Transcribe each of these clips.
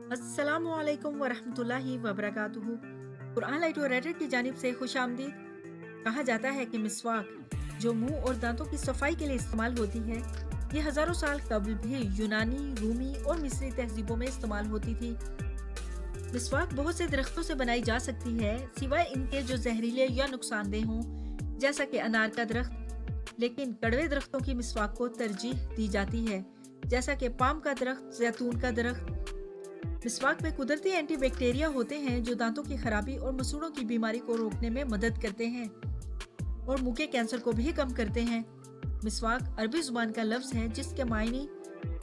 अस्सलामु अलैकुम वरहमतुल्लाहि वबरकातुहू। कुरान लाइट और रेडिट की जानिब से खुश आमदीद। कहा जाता है कि मिसवाक जो मुंह और दांतों की सफाई के लिए इस्तेमाल होती है, ये हजारों साल कबल भी यूनानी, रूमी और मिस्री तहजीबों में इस्तेमाल होती थी। मिसवाक बहुत से दरख्तों से बनाई जा सकती है, सिवाय इनके जो जहरीले या नुकसानदेह हों, जैसा कि अनार का दरख्त। लेकिन कड़वे दरख्तों की मिसवाक को तरजीह दी जाती है, जैसा कि पाम का दरख्त, जैतून का दरख्त। मिसवाक में कुदरती एंटीबैक्टीरिया होते हैं जो दांतों की खराबी और मसूड़ों की बीमारी को रोकने में मदद करते हैं और मुंह के कैंसर को भी कम करते हैं। मिसवाक अरबी जुबान का लफ्ज है जिसके मायने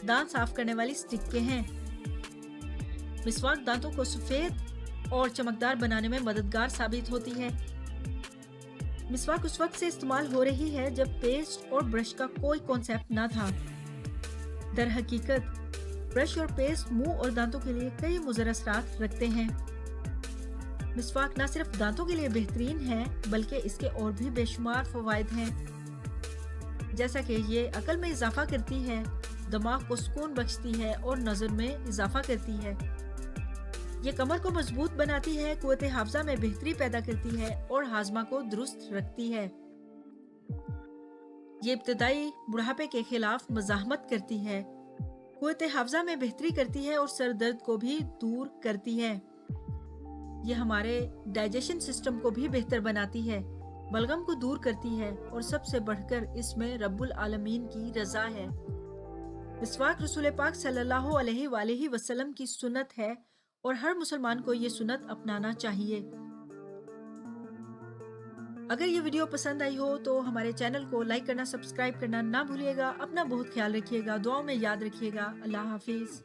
दांत साफ करने वाली स्टिक के हैं। मिसवाक दांतों को सफेद और चमकदार बनाने में मददगार साबित होती है। मिसवाक उस वक्त से इस्तेमाल हो रही है जब पेस्ट और ब्रश का कोई कॉन्सेप्ट ना था। दर हकीकत ब्रश और पेस्ट मुंह और दांतों के लिए कई मुज़र असरात रखते हैं। मिसवाक न सिर्फ दांतों के लिए बेहतरीन है, बल्कि इसके और भी बेशुमार फवायद हैं, जैसा कि ये अकल में इजाफा करती है, दिमाग को सुकून बख्शती है और नजर में इजाफा करती है। ये कमर को मजबूत बनाती है, कुव्वत हाफजा में बेहतरी पैदा करती है और हाजमा को दुरुस्त रखती है। ये इब्तदाई बुढ़ापे के खिलाफ मज़ाहमत करती है, कुव्वत हाफजा में बेहतरी करती है और सर दर्द को भी दूर करती है। ये हमारे डाइजेशन सिस्टम को भी बेहतर बनाती है, बलगम को दूर करती है और सबसे बढ़कर इसमें रब्बुल आलमीन की रजा है। मिसवाक रसूल पाक सल्लल्लाहु अलैहि वसल्लम की सुन्नत है और हर मुसलमान को ये सुन्नत अपनाना चाहिए। अगर ये वीडियो पसंद आई हो तो हमारे चैनल को लाइक करना, सब्सक्राइब करना ना भूलिएगा। अपना बहुत ख्याल रखिएगा, दुआओं में याद रखिएगा। अल्लाह हाफिज।